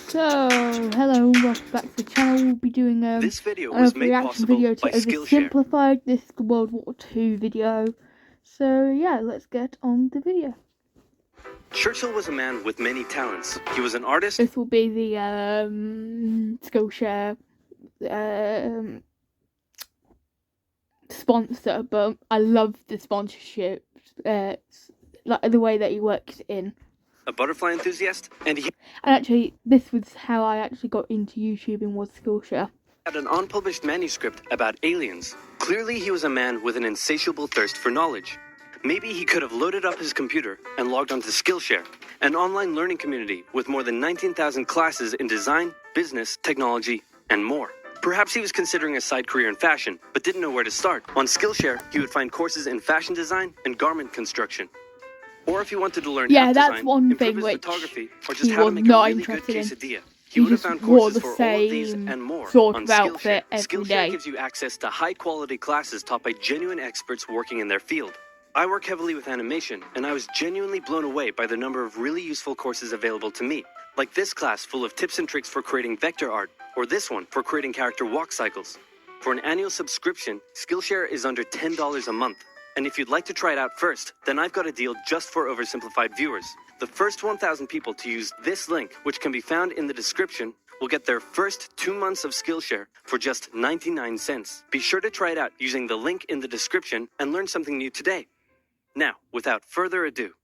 So, hello and welcome back to the channel. We'll be doing this video was made reaction possible video to by Skillshare. Oversimplified. This is the World War II video. So yeah, let's get on the video. Churchill was a man with many talents. He was an artist. This will be the Skillshare sponsor, but I love the sponsorship. Like the way that he works in. A butterfly enthusiast, and he actually, this was how I actually got into YouTubing, was Skillshare. Had an unpublished manuscript about aliens. Clearly, he was a man with an insatiable thirst for knowledge. Maybe he could have loaded up his computer and logged onto Skillshare, an online learning community with more than 19,000 classes in design, business, technology, and more. Perhaps he was considering a side career in fashion, but didn't know where to start. On Skillshare, he would find courses in fashion design and garment construction. Or if he wanted to learn app that's design, one improve thing his which photography, or just he how to was make a not really good interested in. quesadilla, He would have just found wore courses the for all of these same and more sort on of outfit Skillshare. every Skillshare day. gives you access to high-quality classes taught by genuine experts working in their field. I work heavily with animation, and I was genuinely blown away by the number of really useful courses available to me. Like this class full of tips and tricks for creating vector art, or this one for creating character walk cycles. For an annual subscription, Skillshare is under $10 a month. And if you'd like to try it out first, then I've got a deal just for Oversimplified viewers. The first 1,000 people to use this link, which can be found in the description, will get their first 2 months of Skillshare for just 99 cents. Be sure to try it out using the link in the description and learn something new today. Now, without further ado.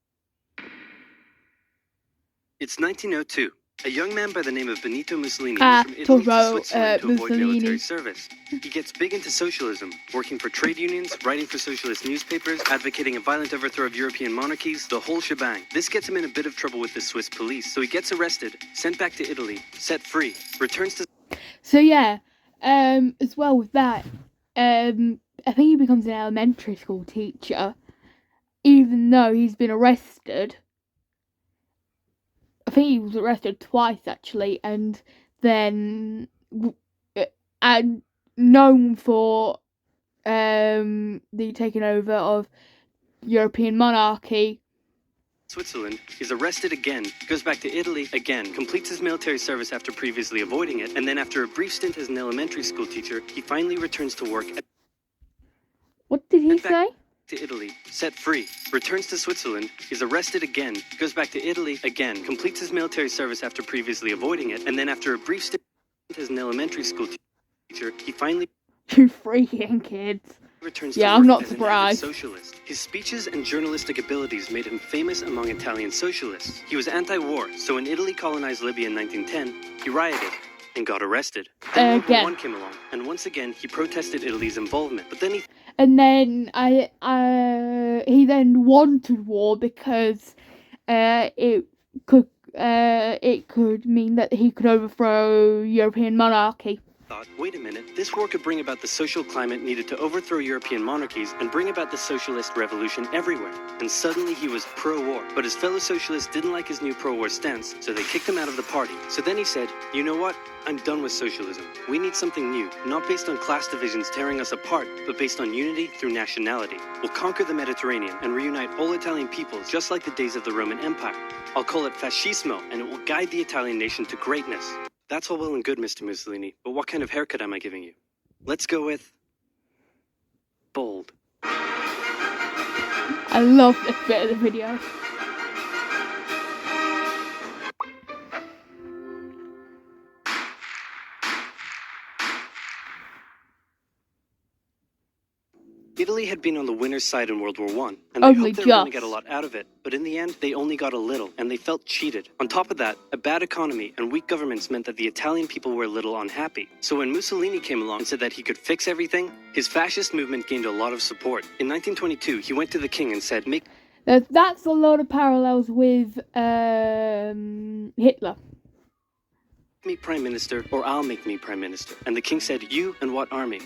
It's 1902. A young man by the name of Benito Mussolini moves from Italy to Switzerland to avoid military service. He gets big into socialism, working for trade unions, writing for socialist newspapers, advocating a violent overthrow of European monarchies, the whole shebang. This gets him in a bit of trouble with the Swiss police, so he gets arrested, sent back to Italy, set free, returns to... So yeah, as well with that, I think he becomes an elementary school teacher, even though he's been arrested. I think he was arrested twice actually, and then and known for the taking over of European monarchy. Switzerland, he's arrested again, goes back to Italy again, completes his military service after previously avoiding it, and then after a brief stint as an elementary school teacher, he finally returns to work. What did he say? To Italy, set free, returns to Switzerland, is arrested again, goes back to Italy again, completes his military service after previously avoiding it, and then after a brief stint as an elementary school teacher, he finally... You freaking kids. Returns yeah, to I'm not as surprised. An avid socialist. His speeches and journalistic abilities made him famous among Italian socialists. He was anti-war, so when Italy colonized Libya in 1910, he rioted and got arrested. Then World War I came along, and once again he protested Italy's involvement. But then he... And then he then wanted war because it could mean that he could overthrow European monarchy. Thought, wait a minute, this war could bring about the social climate needed to overthrow European monarchies and bring about the socialist revolution everywhere. And suddenly he was pro-war. But his fellow socialists didn't like his new pro-war stance, so they kicked him out of the party. So then he said, you know what? I'm done with socialism. We need something new, not based on class divisions tearing us apart, but based on unity through nationality. We'll conquer the Mediterranean and reunite all Italian peoples just like the days of the Roman Empire. I'll call it fascismo, and it will guide the Italian nation to greatness. That's all well and good, Mr. Mussolini, but what kind of haircut am I giving you? Let's go with... bold. I love this bit of the video. Italy had been on the winner's side in World War I, and they hoped they were going to get a lot out of it. But in the end, they only got a little, and they felt cheated. On top of that, a bad economy and weak governments meant that the Italian people were a little unhappy. So when Mussolini came along and said that he could fix everything, his fascist movement gained a lot of support. In 1922, he went to the king and said, That's a lot of parallels with Hitler. Me prime minister, or I'll make me prime minister. And the king said, you and what army?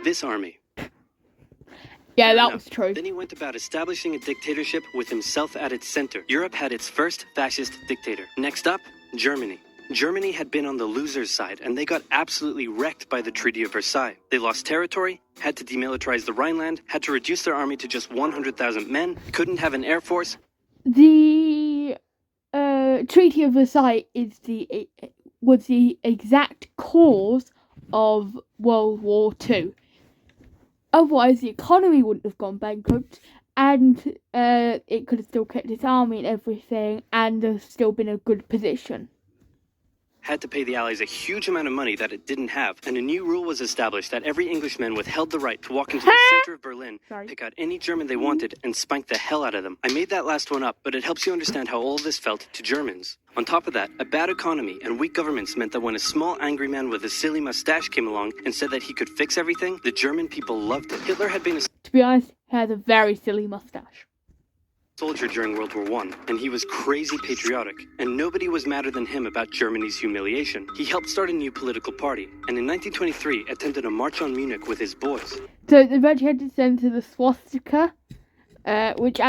This army. Yeah, that was true. Then he went about establishing a dictatorship with himself at its center. Europe had its first fascist dictator. Next up, Germany. Germany had been on the loser's side, and they got absolutely wrecked by the Treaty of Versailles. They lost territory, had to demilitarize the Rhineland, had to reduce their army to just 100,000 men, couldn't have an air force. The Treaty of Versailles is was the exact cause of World War II. Otherwise, the economy wouldn't have gone bankrupt, and it could have still kept its army and everything, and have still been a good position. Had to pay the Allies a huge amount of money that it didn't have, and a new rule was established that every Englishman withheld the right to walk into the center of Berlin, pick out any German they wanted, and spank the hell out of them. I made that last one up, but it helps you understand how all this felt to Germans. On top of that, a bad economy and weak governments meant that when a small angry man with a silly mustache came along and said that he could fix everything, the German people loved it. Hitler had been a To be honest, he has a very silly mustache. soldier during World War I, and he was crazy patriotic, and nobody was madder than him about Germany's humiliation. He helped start a new political party, and in 1923 attended a march on Munich with his boys. So the red had to send to the swastika, which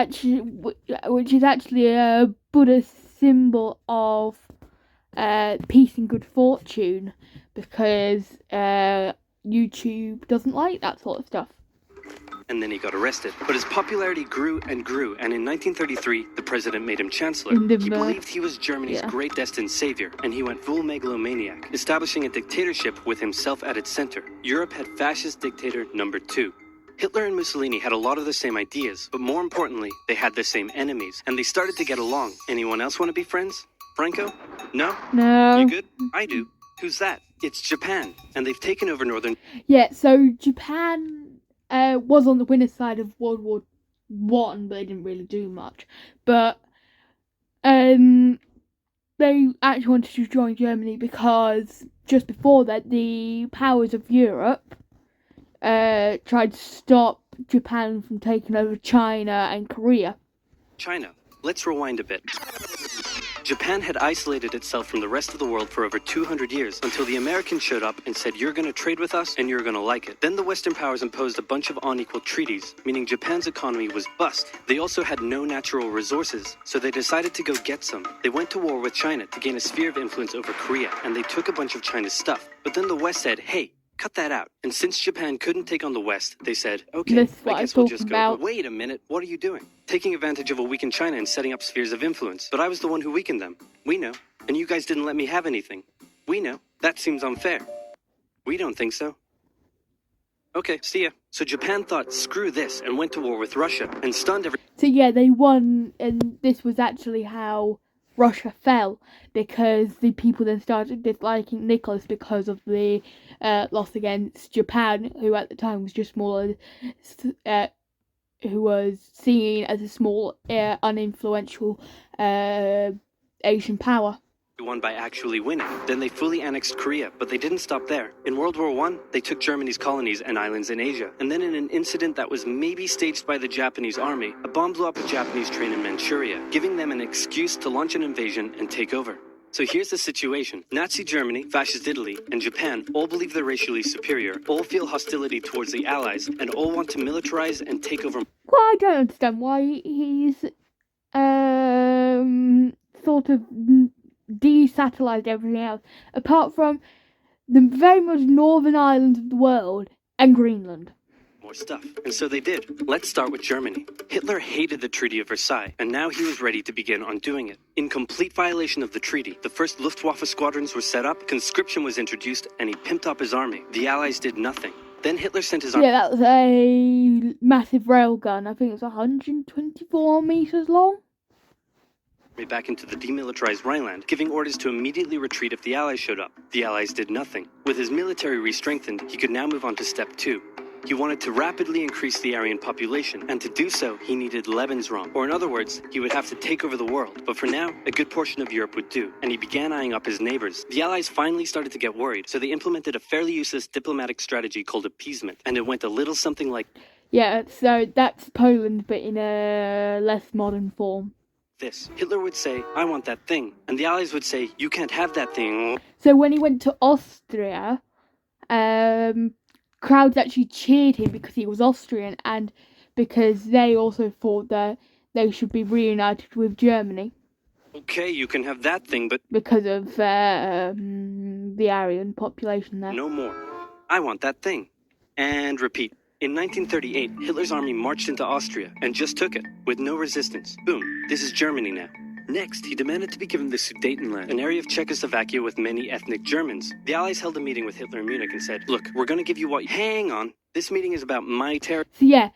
is actually a Buddhist symbol of peace and good fortune, because YouTube doesn't like that sort of stuff. And then he got arrested. But his popularity grew and grew, and in 1933, the president made him chancellor. He believed he was Germany's great destined savior, and he went full megalomaniac, establishing a dictatorship with himself at its center. Europe had fascist dictator number 2. Hitler and Mussolini had a lot of the same ideas, but more importantly, they had the same enemies, and they started to get along. Anyone else want to be friends? Franco? No? No. You good? I do. Who's that? It's Japan, and they've taken over northern... Yeah, so Japan was on the winner's side of World War One, but they didn't really do much. But they actually wanted to join Germany because just before that, the powers of Europe tried to stop Japan from taking over China and Korea. China. Let's rewind a bit. Japan had isolated itself from the rest of the world for over 200 years until the Americans showed up and said, you're going to trade with us and you're going to like it. Then the Western powers imposed a bunch of unequal treaties, meaning Japan's economy was bust. They also had no natural resources, so they decided to go get some. They went to war with China to gain a sphere of influence over Korea, and they took a bunch of China's stuff. But then the West said, hey, cut that out. And since Japan couldn't take on the West, they said, okay, I guess we'll just go. Wait a minute, what are you doing? Taking advantage of a weakened China and setting up spheres of influence. But I was the one who weakened them. We know. And you guys didn't let me have anything. We know. That seems unfair. We don't think so. Okay, see ya. So Japan thought, screw this, and went to war with Russia, and stunned every... So yeah, they won, and this was actually how Russia fell, because the people then started disliking Nicholas because of the loss against Japan, who at the time was just smaller, who was seen as a small, uninfluential Asian power. Won by actually winning. Then they fully annexed Korea, but they didn't stop there. In World War I, they took Germany's colonies and islands in Asia. And then in an incident that was maybe staged by the Japanese army, a bomb blew up a Japanese train in Manchuria, giving them an excuse to launch an invasion and take over. So here's the situation. Nazi Germany, Fascist Italy, and Japan all believe they're racially superior, all feel hostility towards the Allies, and all want to militarize and take over... Well, I don't understand why he's sort of desatellized everything else, apart from the very most northern islands of the world and Greenland. More stuff. And so they did. Let's start with Germany. Hitler hated the Treaty of Versailles, and now he was ready to begin undoing it. In complete violation of the treaty, the first Luftwaffe squadrons were set up, conscription was introduced, and he pimped up his army. The Allies did nothing. Then Hitler sent his army... Yeah, that was a massive railgun. I think it was 124 meters long. Back into the demilitarized Rhineland, giving orders to immediately retreat if the Allies showed up. The Allies did nothing. With his military re-strengthened, he could now move on to step 2. He wanted to rapidly increase the Aryan population, and to do so, he needed Lebensraum, or in other words, he would have to take over the world. But for now, a good portion of Europe would do, and he began eyeing up his neighbors. The Allies finally started to get worried, so they implemented a fairly useless diplomatic strategy called appeasement, and it went a little something like... Yeah, so that's Poland, but in a less modern form. This. Hitler would say, I want that thing. And the Allies would say, you can't have that thing. So when he went to Austria, crowds actually cheered him because he was Austrian and because they also thought that they should be reunited with Germany. Okay, you can have that thing, but... Because of the Aryan population there. No more. I want that thing. And repeat. In 1938, Hitler's army marched into Austria and just took it, with no resistance. Boom, this is Germany now. Next, he demanded to be given the Sudetenland, an area of Czechoslovakia with many ethnic Germans. The Allies held a meeting with Hitler in Munich and said, "Look, we're going to give you what... Hang on. This meeting is about my territory." So yeah,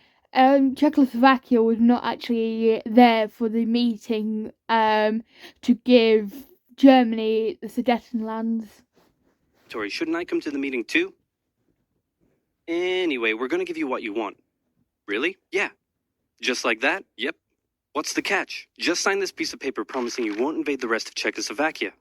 Czechoslovakia was not actually there for the meeting to give Germany the Sudetenlands. Shouldn't I come to the meeting too? Anyway, we're going to give you what you want. Really? Yeah. Just like that? Yep. What's the catch? Just sign this piece of paper promising you won't invade the rest of Czechoslovakia.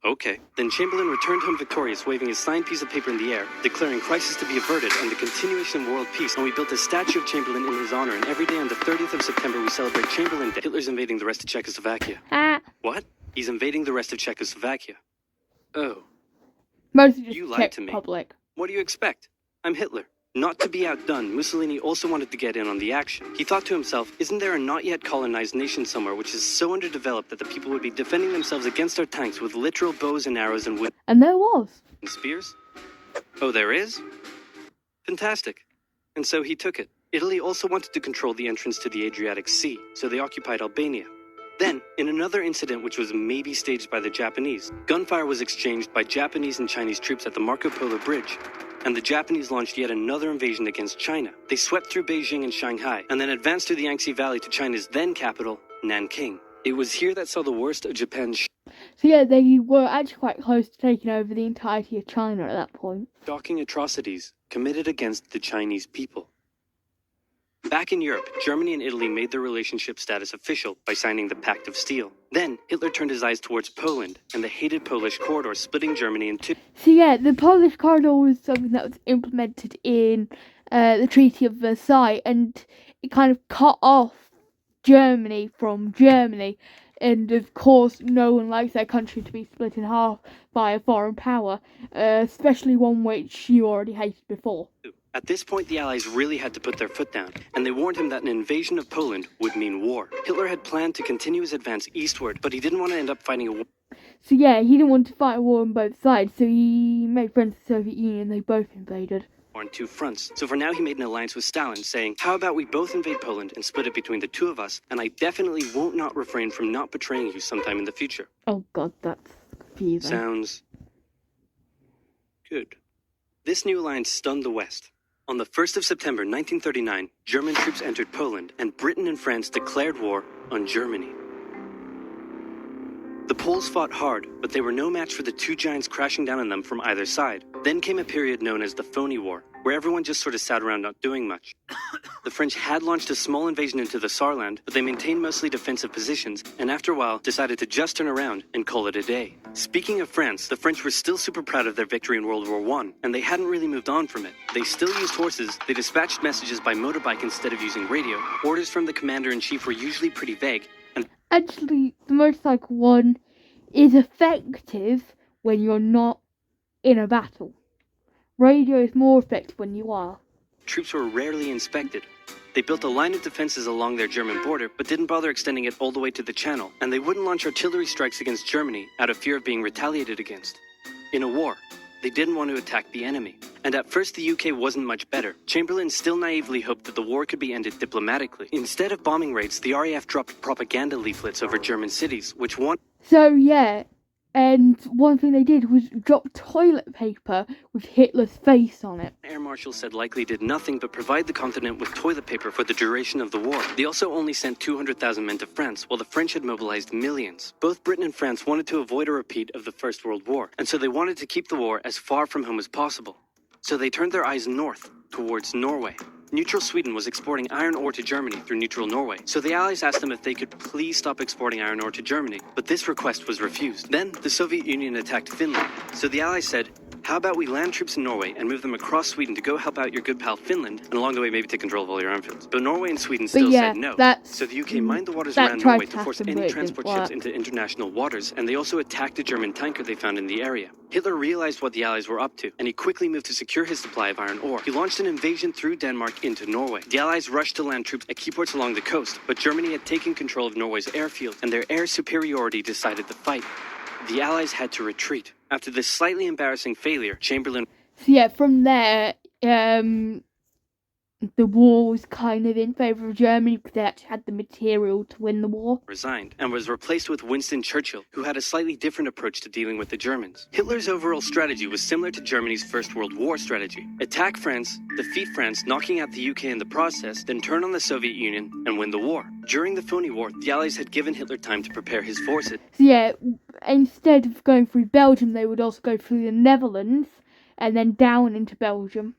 Okay. Then Chamberlain returned home victorious, waving his signed piece of paper in the air, declaring crisis to be averted and the continuation of world peace. And we built a statue of Chamberlain in his honor, and every day on the 30th of September we celebrate Chamberlain Day. Hitler's invading the rest of Czechoslovakia. What? He's invading the rest of Czechoslovakia. Oh. Mostly just You Czech lied to me. Republic. What do you expect? I'm Hitler. Not to be outdone, Mussolini also wanted to get in on the action. He thought to himself, isn't there a not yet colonized nation somewhere which is so underdeveloped that the people would be defending themselves against our tanks with literal bows and arrows and wooden And there was. spears? Oh, there is? Fantastic. And so he took it. Italy also wanted to control the entrance to the Adriatic Sea, so they occupied Albania. Then, in another incident which was maybe staged by the Japanese, gunfire was exchanged by Japanese and Chinese troops at the Marco Polo Bridge, and the Japanese launched yet another invasion against China. They swept through Beijing and Shanghai, and then advanced through the Yangtze Valley to China's then capital, Nanking. It was here that saw the worst of Japan's So yeah, they were actually quite close to taking over the entirety of China at that point. shocking atrocities committed against the Chinese people. Back in Europe, Germany and Italy made their relationship status official by signing the Pact of Steel. Then, Hitler turned his eyes towards Poland and the hated Polish corridor, splitting Germany in two. So yeah, the Polish corridor was something that was implemented in the Treaty of Versailles, and it kind of cut off Germany from Germany. And of course, no one likes their country to be split in half by a foreign power, especially one which you already hated before. At this point, the Allies really had to put their foot down, and they warned him that an invasion of Poland would mean war. Hitler had planned to continue his advance eastward, but he didn't want to end up fighting a war So yeah, he didn't want to fight a war on both sides, so he made friends with the Soviet Union. They both invaded. on two fronts. So for now, he made an alliance with Stalin, saying, how about we both invade Poland and split it between the two of us, and I definitely won't not refrain from not betraying you sometime in the future. Oh god, that's confusing. Sounds good. This new alliance stunned the West. On the 1st of September 1939, German troops entered Poland, and Britain and France declared war on Germany. The Poles fought hard, but they were no match for the two giants crashing down on them from either side. Then came a period known as the Phony War, where everyone just sort of sat around not doing much. The French had launched a small invasion into the Saarland, but they maintained mostly defensive positions, and after a while decided to just turn around and call it a day. Speaking of France, the French were still super proud of their victory in World War I, and they hadn't really moved on from it. They still used horses, they dispatched messages by motorbike instead of using radio. Orders from the commander-in-chief were usually pretty vague, and Actually, the motorcycle one is effective when you're not in a battle. Radio is more effective when you are. troops were rarely inspected. They built a line of defenses along their German border, but didn't bother extending it all the way to the Channel, and they wouldn't launch artillery strikes against Germany out of fear of being retaliated against. In a war, they didn't want to attack the enemy. And at first the UK wasn't much better. Chamberlain still naively hoped that the war could be ended diplomatically. Instead of bombing raids, the RAF dropped propaganda leaflets over German cities, which So yeah, and one thing they did was drop toilet paper with Hitler's face on it. Air Marshal said likely did nothing but provide the continent with toilet paper for the duration of the war. They also only sent 200,000 men to France, while the French had mobilized millions. Both Britain and France wanted to avoid a repeat of the First World War, and so they wanted to keep the war as far from home as possible. So they turned their eyes north, towards Norway. Neutral Sweden was exporting iron ore to Germany through neutral Norway, so the Allies asked them if they could please stop exporting iron ore to Germany, but this request was refused. Then, the Soviet Union attacked Finland, so the Allies said, how about we land troops in Norway and move them across Sweden to go help out your good pal Finland, and along the way maybe take control of all your arm fields. But Norway and Sweden still said no, so the UK mined the waters around Norway to force any transport ships into international waters, and they also attacked a German tanker they found in the area. Hitler realized what the Allies were up to, and he quickly moved to secure his supply of iron ore. He launched an invasion through Denmark into Norway. The Allies rushed to land troops at key ports along the coast, but Germany had taken control of Norway's airfield, and their air superiority decided the fight. The Allies had to retreat. After this slightly embarrassing failure, Chamberlain... So yeah, from there, the war was kind of in favour of Germany because they actually had the material to win the war. Resigned and was replaced with Winston Churchill, who had a slightly different approach to dealing with the Germans. Hitler's overall strategy was similar to Germany's First World War strategy. Attack France, defeat France, knocking out the UK in the process, then turn on the Soviet Union and win the war. During the phony war, the Allies had given Hitler time to prepare his forces. So yeah, instead of going through Belgium, they would also go through the Netherlands and then down into Belgium.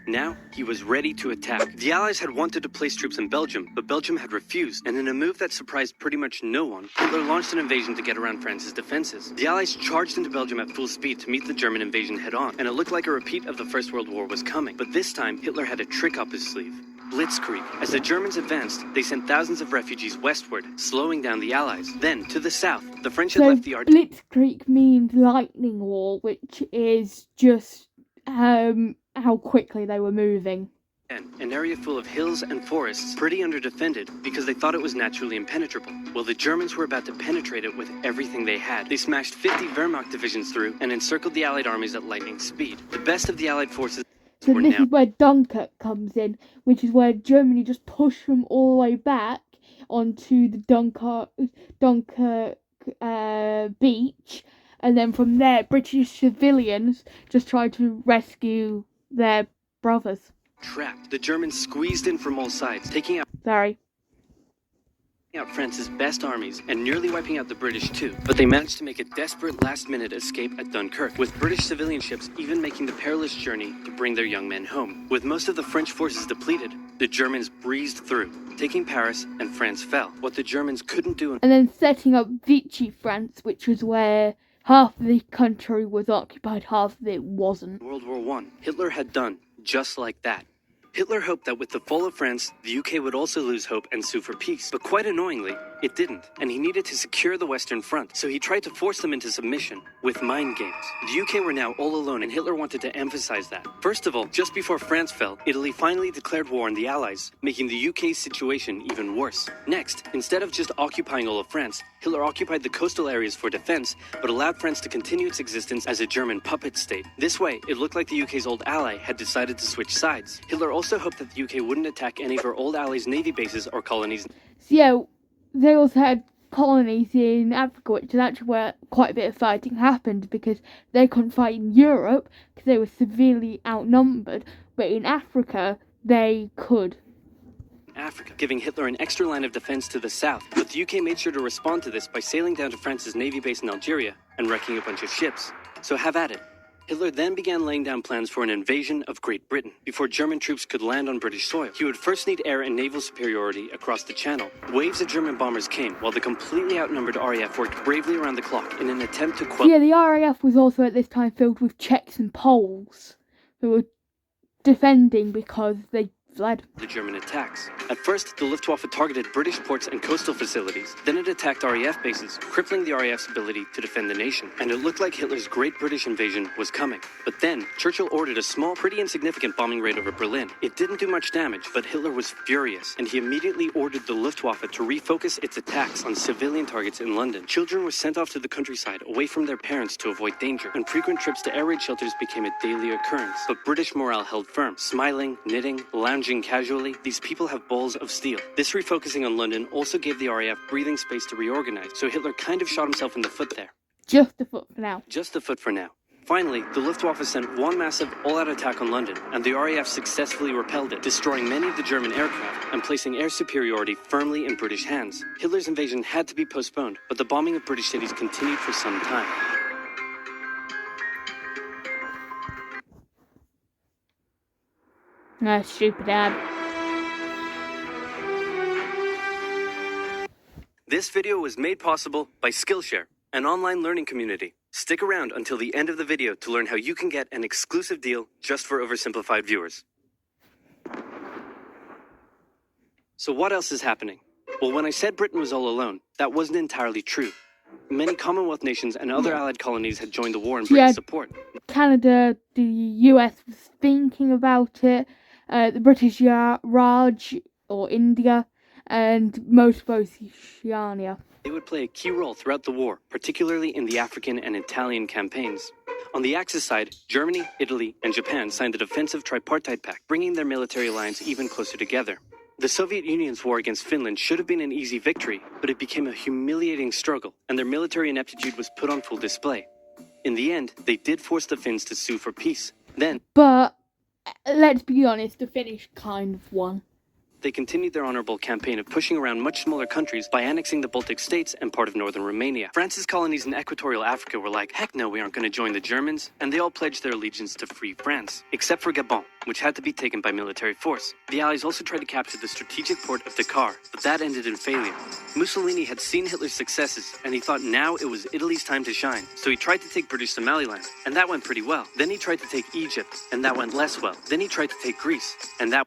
Now, he was ready to attack. The Allies had wanted to place troops in Belgium, but Belgium had refused, and in a move that surprised pretty much no one, Hitler launched an invasion to get around France's defenses. The Allies charged into Belgium at full speed to meet the German invasion head-on, and it looked like a repeat of the First World War was coming. But this time, Hitler had a trick up his sleeve. Blitzkrieg. As the Germans advanced, they sent thousands of refugees westward, slowing down the Allies. Then, to the south, the French had left the Blitzkrieg means lightning war, which is just how quickly they were moving. An area full of hills and forests, pretty underdefended, because they thought it was naturally impenetrable. Well, the Germans were about to penetrate it with everything they had. They smashed 50 Wehrmacht divisions through and encircled the Allied armies at lightning speed. The best of the Allied forces So were this now... is where Dunkirk comes in, which is where Germany just pushed them all the way back onto the Dunkirk beach, and then from there, British civilians just tried to rescue their brothers. Trapped. The Germans squeezed in from all sides, taking out France's best armies and nearly wiping out the British too. But they managed to make a desperate last-minute escape at Dunkirk, with British civilian ships even making the perilous journey to bring their young men home. With most of the French forces depleted, the Germans breezed through, taking Paris, and France fell. What the Germans couldn't do... And then setting up Vichy France, which was where half of the country was occupied, half of it wasn't. World War I, Hitler had done just like that. Hitler hoped that with the fall of France, the UK would also lose hope and sue for peace. But quite annoyingly, it didn't, and he needed to secure the Western Front, so he tried to force them into submission with mind games. The UK were now all alone, and Hitler wanted to emphasize that. First of all, just before France fell, Italy finally declared war on the Allies, making the UK's situation even worse. Next, instead of just occupying all of France, Hitler occupied the coastal areas for defense, but allowed France to continue its existence as a German puppet state. This way, it looked like the UK's old ally had decided to switch sides. Hitler also hoped that the UK wouldn't attack any of her old allies' navy bases or colonies. So yeah, they also had colonies in Africa, which is actually where quite a bit of fighting happened, because they couldn't fight in Europe because they were severely outnumbered, but in Africa they could. Africa, giving Hitler an extra line of defense to the south. But the UK made sure to respond to this by sailing down to France's navy base in Algeria and wrecking a bunch of ships. So have at it. Hitler then began laying down plans for an invasion of Great Britain. Before German troops could land on British soil, he would first need air and naval superiority across the Channel. Waves of German bombers came, while the completely outnumbered RAF worked bravely around the clock in an attempt to quell... Yeah, the RAF was also at this time filled with Czechs and Poles who were defending because they fled the German attacks. At first, the Luftwaffe targeted British ports and coastal facilities. Then it attacked RAF bases, crippling the RAF's ability to defend the nation. And it looked like Hitler's Great British Invasion was coming. But then, Churchill ordered a small, pretty insignificant bombing raid over Berlin. It didn't do much damage, but Hitler was furious, and he immediately ordered the Luftwaffe to refocus its attacks on civilian targets in London. Children were sent off to the countryside, away from their parents to avoid danger, and frequent trips to air raid shelters became a daily occurrence. But British morale held firm. Smiling, knitting, lounging casually, these people have balls of steel. This refocusing on London also gave the RAF breathing space to reorganize, so Hitler kind of shot himself in the foot there. just the foot for now. Just the foot for now. Finally, the Luftwaffe sent one massive all-out attack on London, and the RAF successfully repelled it, destroying many of the German aircraft and placing air superiority firmly in British hands. Hitler's invasion had to be postponed, but the bombing of British cities continued for some time. Stupid ad. This video was made possible by Skillshare, an online learning community. Stick around until the end of the video to learn how you can get an exclusive deal just for oversimplified viewers. So what else is happening? Well, when I said Britain was all alone, that wasn't entirely true. Many Commonwealth nations and other allied colonies had joined the war in Britain's support. Canada, the US was thinking about it, the British Raj, or India, and most of Oceania. They would play a key role throughout the war, particularly in the African and Italian campaigns. On the Axis side, Germany, Italy, and Japan signed the defensive tripartite pact, bringing their military alliance even closer together. The Soviet Union's war against Finland should have been an easy victory, but it became a humiliating struggle, and their military ineptitude was put on full display. In the end, they did force the Finns to sue for peace. Then, But let's be honest, the Finnish kind of won. they continued their honorable campaign of pushing around much smaller countries by annexing the Baltic states and part of northern Romania. France's colonies in equatorial Africa were like, heck no, we aren't going to join the Germans, and they all pledged their allegiance to free France, except for Gabon, which had to be taken by military force. The Allies also tried to capture the strategic port of Dakar, but that ended in failure. Mussolini had seen Hitler's successes, and he thought now it was Italy's time to shine, so he tried to take British Somaliland, and that went pretty well. Then he tried to take Egypt, and that went less well. Then he tried to take Greece, and that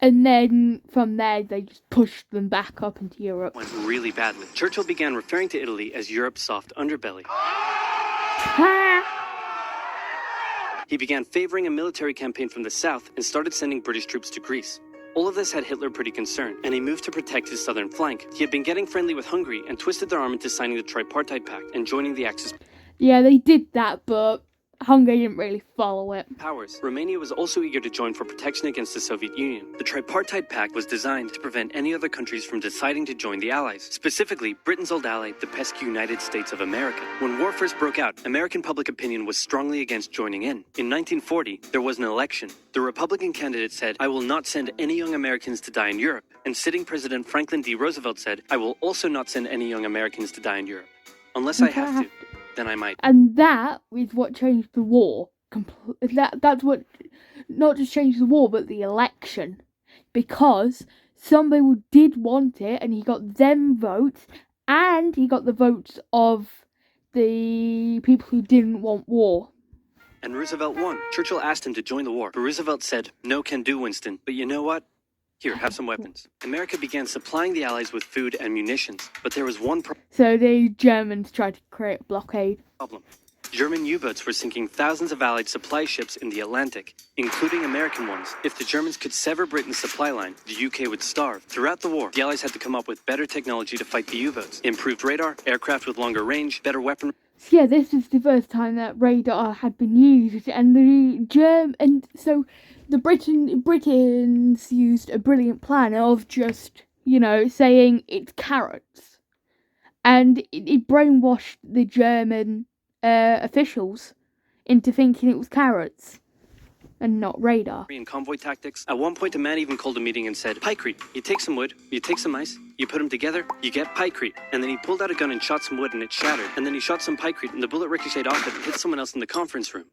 And then from there, they just pushed them back up into Europe. went really badly. Churchill began referring to Italy as Europe's soft underbelly. He began favoring a military campaign from the south and started sending British troops to Greece. All of this had Hitler pretty concerned, and he moved to protect his southern flank. He had been getting friendly with Hungary and twisted their arm into signing the Tripartite Pact and joining the Axis Yeah, they did that, but Hungary didn't really follow it. powers. Romania was also eager to join for protection against the Soviet Union. The Tripartite Pact was designed to prevent any other countries from deciding to join the Allies, specifically Britain's old ally, the pesky United States of America. When war first broke out, American public opinion was strongly against joining in. In 1940, there was an election. The Republican candidate said, "I will not send any young Americans to die in Europe." And sitting President Franklin D. Roosevelt said, "I will also not send any young Americans to die in Europe. Unless I have to, then I might." And that is what changed the war. That's what not just changed the war, but the election. Because some people did want it, and he got them votes, and he got the votes of the people who didn't want war. And Roosevelt won. Churchill asked him to join the war, but Roosevelt said, "No can do, Winston. But you know what? Here, have some weapons." America began supplying the Allies with food and munitions, but there was one So the Germans tried to create a blockade. problem. German U-boats were sinking thousands of Allied supply ships in the Atlantic, including American ones. If the Germans could sever Britain's supply line, the UK would starve. Throughout the war, the Allies had to come up with better technology to fight the U-boats. Improved radar, aircraft with longer range, better weapon. So yeah, this is the first time that radar had been used, and the Britons used a brilliant plan of just, saying it's carrots, and it brainwashed the German officials into thinking it was carrots and not radar. And convoy tactics. At one point, a man even called a meeting and said, "Pykrete. You take some wood, you take some ice, you put them together, you get pykrete." And then he pulled out a gun and shot some wood and it shattered. And then he shot some pykrete and the bullet ricocheted off it and hit someone else in the conference room.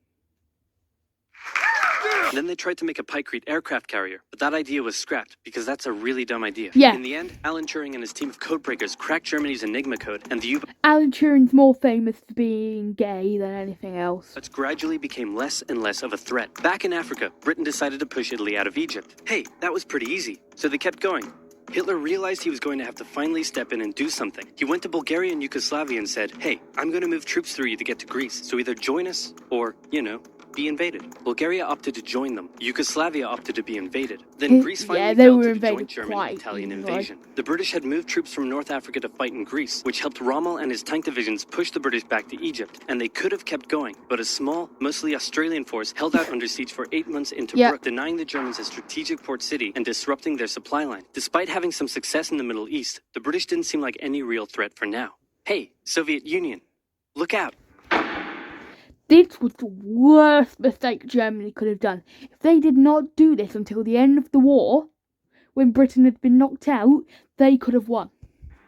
And then they tried to make a pykrete aircraft carrier, but that idea was scrapped because that's a really dumb idea. Yeah. In the end, Alan Turing and his team of codebreakers cracked Germany's Enigma code, and the U-boats Alan Turing's more famous for being gay than anything else. gradually became less and less of a threat. Back in Africa, Britain decided to push Italy out of Egypt. Hey, that was pretty easy, so they kept going. Hitler realized he was going to have to finally step in and do something. He went to Bulgaria and Yugoslavia and said, "Hey, I'm going to move troops through you to get to Greece, so either join us or, be invaded." Bulgaria opted to join them. Yugoslavia opted to be invaded. Then Greece finally they fell were to the joint invaded German quite Italian easily. invasion. The British had moved troops from North Africa to fight in Greece, which helped Rommel and his tank divisions push the British back to Egypt. And they could have kept going, but a small, mostly Australian force held out under siege for 8 months in Tobruk, denying the Germans a strategic port city and disrupting their supply line. Despite having some success in the Middle East, the British didn't seem like any real threat for now. Hey, Soviet Union, look out. This was the worst mistake Germany could have done. If they did not do this until the end of the war, when Britain had been knocked out, they could have won.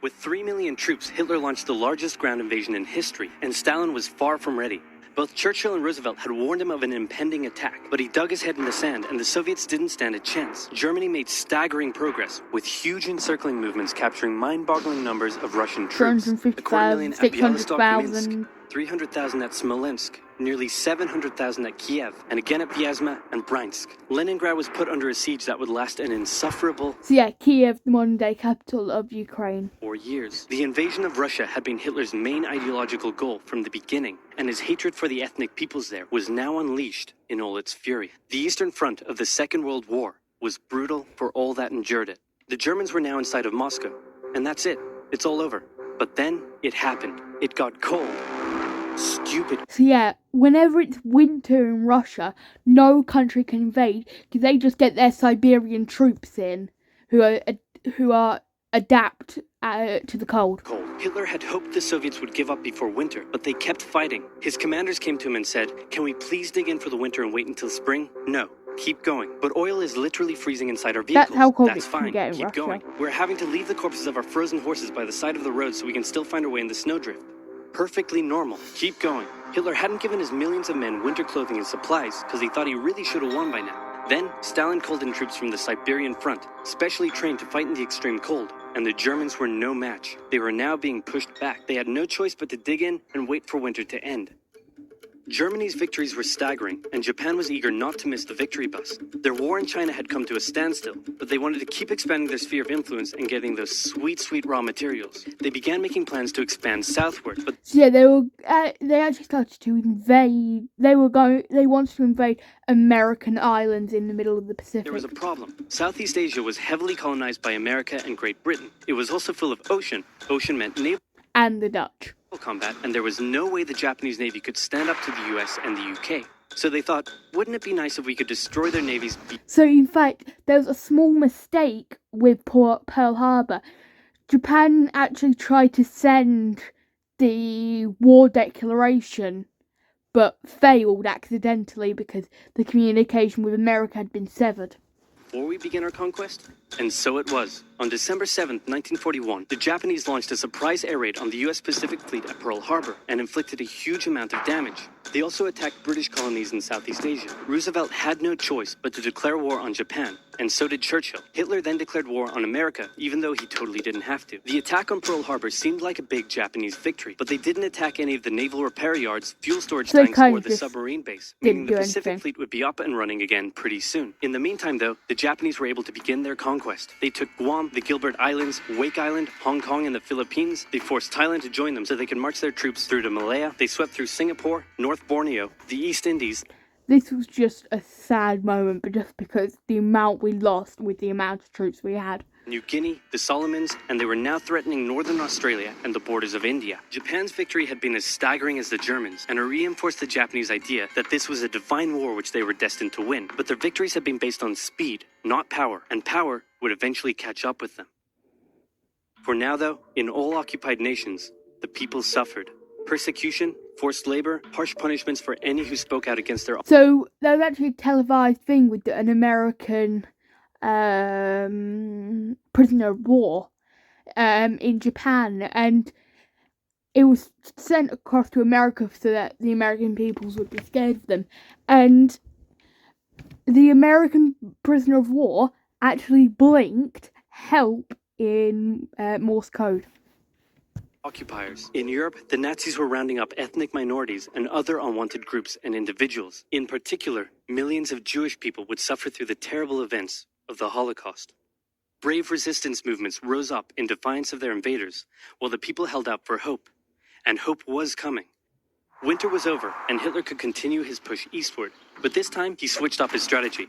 With 3 million troops, Hitler launched the largest ground invasion in history, and Stalin was far from ready. Both Churchill and Roosevelt had warned him of an impending attack, but he dug his head in the sand, and the Soviets didn't stand a chance. Germany made staggering progress, with huge encircling movements capturing mind-boggling numbers of Russian troops. 250,000, 600,000. 300,000 at Smolensk, nearly 700,000 at Kiev, and again at Vyazma and Bryansk. Leningrad was put under a siege that would last an insufferable So yeah, Kiev, the modern-day capital of Ukraine. 4 years. The invasion of Russia had been Hitler's main ideological goal from the beginning, and his hatred for the ethnic peoples there was now unleashed in all its fury. The Eastern Front of the Second World War was brutal for all that endured it. The Germans were now inside of Moscow, and that's it. It's all over. But then it happened. It got cold. Stupid. So yeah, whenever it's winter in Russia, no country can invade because they just get their Siberian troops in, who are adapt to the cold. Hitler had hoped the Soviets would give up before winter, but they kept fighting. His commanders came to him and said, "Can we please dig in for the winter and wait until spring?" "No. Keep going. But oil is literally freezing inside our vehicles." That's how cold "That's it can fine. get in Keep Russia. going. We're having to leave the corpses of our frozen horses by the side of the road so we can still find our way in the snowdrift." Perfectly normal. Keep going. Hitler hadn't given his millions of men winter clothing and supplies because he thought he really should have won by now. Then, Stalin called in troops from the Siberian front, specially trained to fight in the extreme cold, and the Germans were no match. They were now being pushed back. They had no choice but to dig in and wait for winter to end. Germany's victories were staggering, and Japan was eager not to miss the victory bus. Their war in China had come to a standstill, but they wanted to keep expanding their sphere of influence and getting those sweet, sweet raw materials. They began making plans to expand southward, but So yeah, they actually started to invade. They wanted to invade American islands in the middle of the Pacific. there was a problem. Southeast Asia was heavily colonized by America and Great Britain. It was also full of ocean. Ocean meant naval And the Dutch. combat, and there was no way the Japanese Navy could stand up to the US and the UK. So they thought, wouldn't it be nice if we could destroy their navies? So in fact, there was a small mistake with Pearl Harbor. Japan actually tried to send the war declaration, but failed accidentally because the communication with America had been severed. Before we begin our conquest? And so it was. On December 7th, 1941, the Japanese launched a surprise air raid on the US Pacific Fleet at Pearl Harbor and inflicted a huge amount of damage. They also attacked British colonies in Southeast Asia. Roosevelt had no choice but to declare war on Japan, and so did Churchill. Hitler then declared war on America, even though he totally didn't have to. The attack on Pearl Harbor seemed like a big Japanese victory, but they didn't attack any of the naval repair yards, fuel storage So they tanks, kind or of the just submarine base, didn't meaning the do Pacific anything. Fleet would be up and running again pretty soon. In the meantime, though, the Japanese were able to begin their conquest. They took Guam, the Gilbert Islands, Wake Island, Hong Kong, and the Philippines. They forced Thailand to join them so they could march their troops through to Malaya. They swept through Singapore, North Borneo, the East Indies. This was just a sad moment, but just because the amount we lost with the amount of troops we had. New Guinea, the Solomons, and they were now threatening northern Australia and the borders of India. Japan's victory had been as staggering as the Germans, and it reinforced the Japanese idea that this was a divine war which they were destined to win. But their victories had been based on speed, not power, and power would eventually catch up with them. For now, though, in all occupied nations, the people suffered. Persecution, forced labor, harsh punishments for any who spoke out against their... So there was actually a televised thing with an American prisoner of war in Japan, and it was sent across to America so that the American peoples would be scared of them. And the American prisoner of war actually blinked help in Morse code. Occupiers. In Europe, the Nazis were rounding up ethnic minorities and other unwanted groups and individuals. In particular, millions of Jewish people would suffer through the terrible events of the Holocaust. Brave resistance movements rose up in defiance of their invaders, while the people held out for hope. And hope was coming. Winter was over, and Hitler could continue his push eastward. But this time, he switched up his strategy.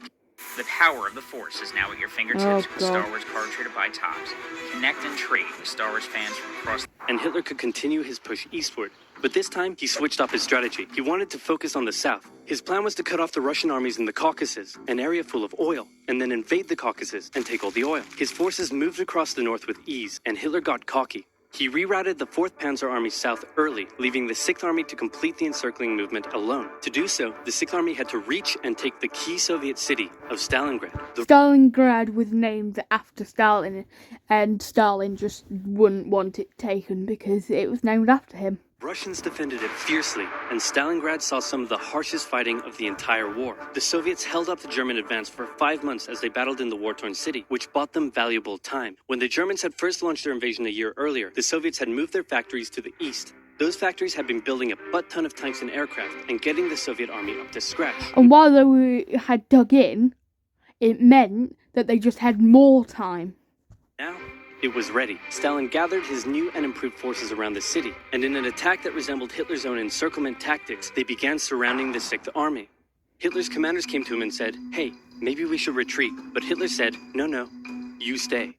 The power of the Force is now at your fingertips with Star Wars card trader by Topps. Connect and trade with Star Wars fans from across. And Hitler could continue his push eastward. But this time, he switched up his strategy. He wanted to focus on the south. His plan was to cut off the Russian armies in the Caucasus, an area full of oil, and then invade the Caucasus and take all the oil. His forces moved across the north with ease, and Hitler got cocky. He rerouted the 4th Panzer Army south early, leaving the 6th Army to complete the encircling movement alone. To do so, the 6th Army had to reach and take the key Soviet city of Stalingrad. Stalingrad was named after Stalin, and Stalin just wouldn't want it taken because it was named after him. Russians defended it fiercely, and Stalingrad saw some of the harshest fighting of the entire war. The Soviets held up the German advance for 5 months as they battled in the war-torn city, which bought them valuable time. When the Germans had first launched their invasion a year earlier, the Soviets had moved their factories to the east. Those factories had been building a butt-ton of tanks and aircraft and getting the Soviet army up to scratch. And while they had dug in, it meant that they just had more time. Now, it was ready. Stalin gathered his new and improved forces around the city, and in an attack that resembled Hitler's own encirclement tactics, they began surrounding the 6th Army. Hitler's commanders came to him and said, "Hey, maybe we should retreat." But Hitler said, "No, you stay."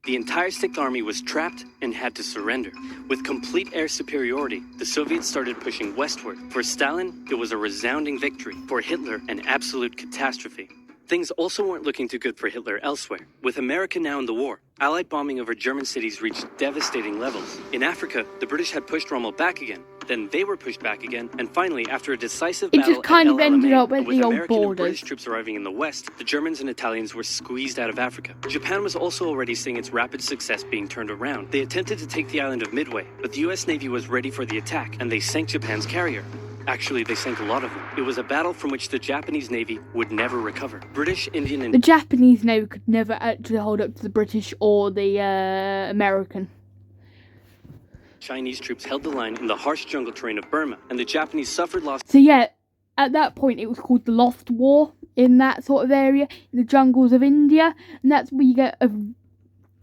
The entire Sixth Army was trapped and had to surrender. With complete air superiority, the Soviets started pushing westward. For Stalin, it was a resounding victory. For Hitler, an absolute catastrophe. Things also weren't looking too good for Hitler elsewhere. With America now in the war, Allied bombing over German cities reached devastating levels. In Africa, the British had pushed Rommel back again. Then they were pushed back again, and finally, after a decisive battle just kind at of El ended Alamein, up at with the old American and borders. British troops arriving in the west, the Germans and Italians were squeezed out of Africa. Japan was also already seeing its rapid success being turned around. They attempted to take the island of Midway, but the US Navy was ready for the attack, and they sank Japan's carrier. Actually, they sank a lot of them. It was a battle from which the Japanese Navy would never recover. British, Indian, and The Japanese Navy could never actually hold up to the British or the American. Chinese troops held the line in the harsh jungle terrain of Burma, and the Japanese suffered loss. So yeah, at that point it was called the Lost War in that sort of area, in the jungles of India, and that's where you get a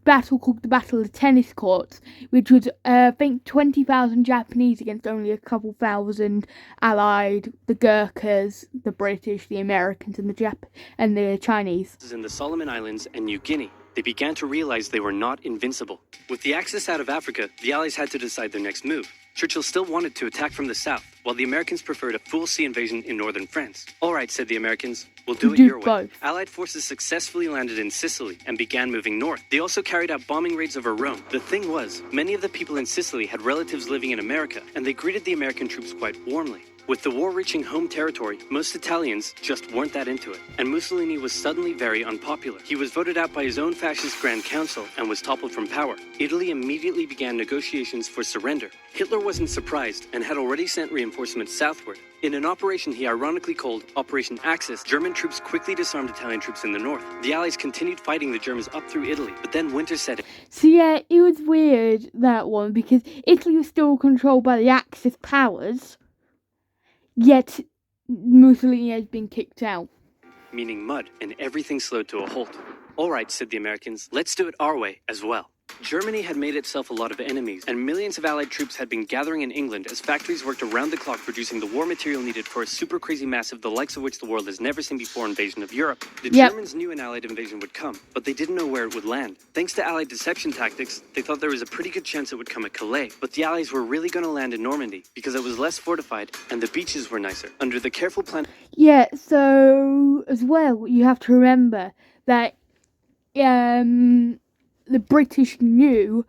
battle called the Battle of the Tennis Courts, which was, I think, 20,000 Japanese against only a couple thousand Allied, the Gurkhas, the British, the Americans, and the Chinese. In the Solomon Islands and New Guinea, they began to realize they were not invincible. With the Axis out of Africa, the Allies had to decide their next move. Churchill still wanted to attack from the south, while the Americans preferred a full sea invasion in northern France. All right, said the Americans, we'll do it your way. Both. Allied forces successfully landed in Sicily and began moving north. They also carried out bombing raids over Rome. The thing was, many of the people in Sicily had relatives living in America, and they greeted the American troops quite warmly. With the war reaching home territory, most Italians just weren't that into it, and Mussolini was suddenly very unpopular. He was voted out by his own fascist Grand Council and was toppled from power. Italy immediately began negotiations for surrender. Hitler wasn't surprised and had already sent reinforcements southward. In an operation he ironically called Operation Axis, German troops quickly disarmed Italian troops in the north. The Allies continued fighting the Germans up through Italy, but then winter set in. So yeah, it was weird, that one, because Italy was still controlled by the Axis powers, yet Mussolini has been kicked out. Meaning mud, and everything slowed to a halt. All right, said the Americans, let's do it our way as well. Germany had made itself a lot of enemies, and millions of Allied troops had been gathering in England as factories worked around the clock producing the war material needed for a super crazy massive, the likes of which the world has never seen before, invasion of Europe. The Germans knew an Allied invasion would come, but they didn't know where it would land. Thanks to Allied deception tactics, they thought there was a pretty good chance it would come at Calais, but the Allies were really going to land in Normandy because it was less fortified and the beaches were nicer. Under the careful plan. Yeah, so as well, you have to remember that the British knew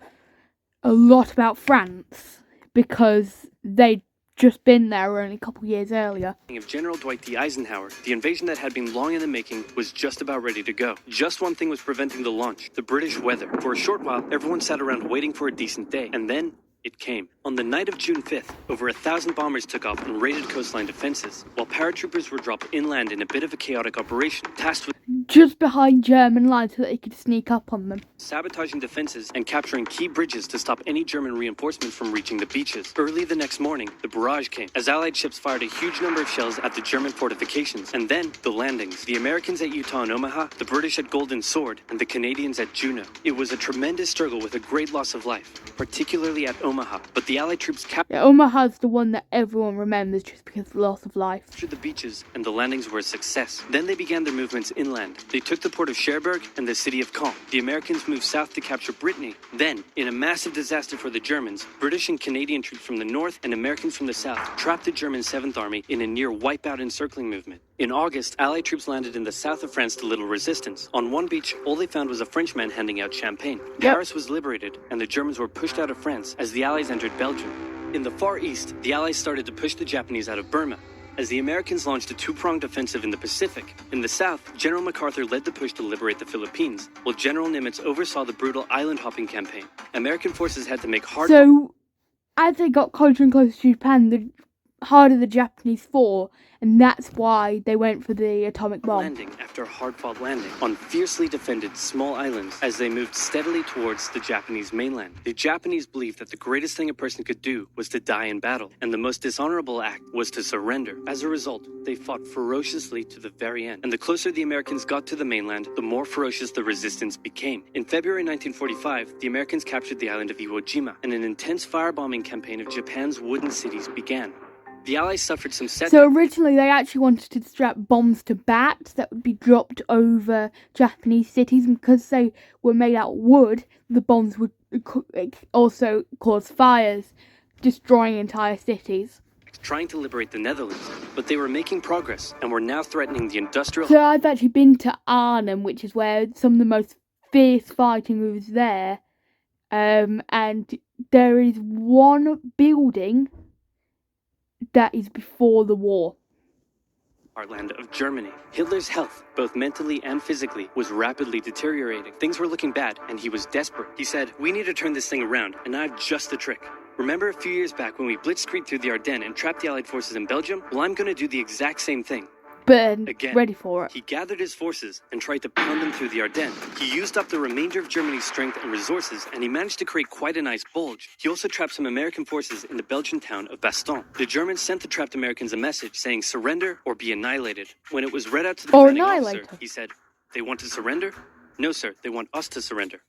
a lot about France because they'd just been there only a couple years earlier. Of General Dwight D. Eisenhower, the invasion that had been long in the making was just about ready to go. Just one thing was preventing the launch: the British weather. For a short while, everyone sat around waiting for a decent day, and then it came. On the night of June 5th, over 1,000 bombers took off and raided coastline defenses, while paratroopers were dropped inland in a bit of a chaotic operation, tasked with just behind German lines so that they could sneak up on them. Sabotaging defenses and capturing key bridges to stop any German reinforcements from reaching the beaches. Early the next morning, the barrage came, as Allied ships fired a huge number of shells at the German fortifications. And then, the landings. The Americans at Utah and Omaha, the British at Golden Sword, and the Canadians at Juneau. It was a tremendous struggle with a great loss of life, particularly at Omaha, but the Allied troops captured Omaha's the one that everyone remembers just because of the loss of life. the beaches, and the landings were a success. Then they began their movements inland. They took the port of Cherbourg and the city of Caen. The Americans moved south to capture Brittany. Then, in a massive disaster for the Germans, British and Canadian troops from the north and Americans from the south trapped the German 7th Army in a near wipeout encircling movement. In August, Allied troops landed in the south of France to little resistance. On one beach, all they found was a Frenchman handing out champagne. Paris was liberated, and the Germans were pushed out of France as the Allies entered Belgium. In the Far East, the Allies started to push the Japanese out of Burma, as the Americans launched a two-pronged offensive in the Pacific. In the south, General MacArthur led the push to liberate the Philippines, while General Nimitz oversaw the brutal island-hopping campaign. American forces had to make hard... So, as they got closer and closer to Japan, the harder the Japanese fought, and that's why they went for the atomic bomb. landing after a hard-fought landing on fiercely defended small islands as they moved steadily towards the Japanese mainland. The Japanese believed that the greatest thing a person could do was to die in battle, and the most dishonorable act was to surrender. As a result, they fought ferociously to the very end, and the closer the Americans got to the mainland, the more ferocious the resistance became. In February 1945, the Americans captured the island of Iwo Jima, and an intense firebombing campaign of Japan's wooden cities began. The Allies suffered some setbacks. So originally they actually wanted to strap bombs to bats that would be dropped over Japanese cities, and because they were made out of wood, the bombs would also cause fires, destroying entire cities. Trying to liberate the Netherlands, but they were making progress and were now threatening the industrial... So I've actually been to Arnhem, which is where some of the most fierce fighting was there, and there is one building that is before the war. Heartland of Germany. Hitler's health, both mentally and physically, was rapidly deteriorating. Things were looking bad, and he was desperate. He said, "We need to turn this thing around, and I have just the trick. Remember a few years back when we blitzkrieged through the Ardennes and trapped the Allied forces in Belgium? Well, I'm going to do the exact same thing." But Again, ready for it. He gathered his forces and tried to pound them through the Ardennes. He used up the remainder of Germany's strength and resources, and he managed to create quite a nice bulge. He also trapped some American forces in the Belgian town of Bastogne. The Germans sent the trapped Americans a message saying, "Surrender or be annihilated." When it was read out to the commanding officer, he said, "They want to surrender? No, sir, they want us to surrender."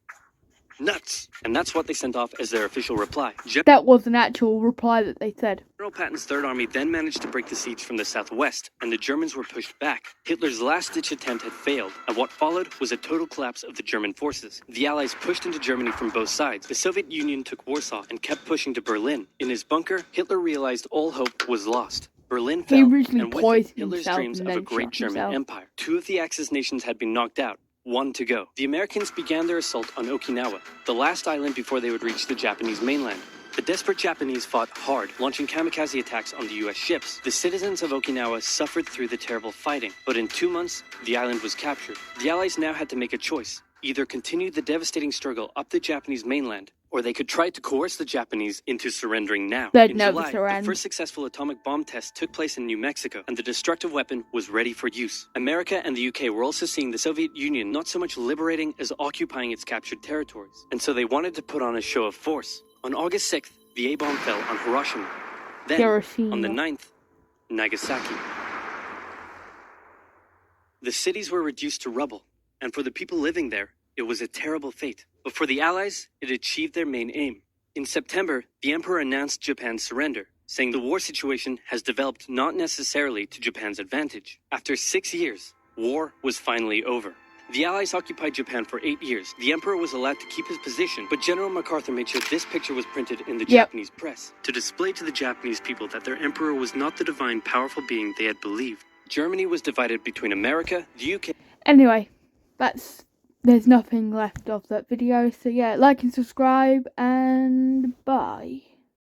Nuts! And that's what they sent off as their official reply. That was an actual reply that they said. General Patton's Third Army then managed to break the siege from the southwest, and the Germans were pushed back. Hitler's last-ditch attempt had failed, and what followed was a total collapse of the German forces. The Allies pushed into Germany from both sides. The Soviet Union took Warsaw and kept pushing to Berlin. In his bunker, Hitler realized all hope was lost. Berlin fell, and with it, Hitler's dreams of a great German empire. Two of the Axis nations had been knocked out. One to go. The Americans began their assault on Okinawa, the last island before they would reach the Japanese mainland. The desperate Japanese fought hard, launching kamikaze attacks on the U.S. ships. The citizens of Okinawa suffered through the terrible fighting, but in 2 months, the island was captured. The Allies now had to make a choice. Either continue the devastating struggle up the Japanese mainland, or they could try to coerce the Japanese into surrendering now. They'd in never July, surrender. the first successful atomic bomb test took place in New Mexico, and the destructive weapon was ready for use. America and the UK were also seeing the Soviet Union not so much liberating as occupying its captured territories, and so they wanted to put on a show of force. On August 6th, the A-bomb fell on Hiroshima. Then, on the 9th, Nagasaki. The cities were reduced to rubble, and for the people living there, it was a terrible fate. But for the Allies, it achieved their main aim. In September, the Emperor announced Japan's surrender, saying the war situation has developed not necessarily to Japan's advantage. After 6 years, war was finally over. The Allies occupied Japan for 8 years. The Emperor was allowed to keep his position, but General MacArthur made sure this picture was printed in the Japanese press to display to the Japanese people that their Emperor was not the divine, powerful being they had believed. Germany was divided between America, the UK... Anyway, there's nothing left of that video, so yeah, like and subscribe, and bye.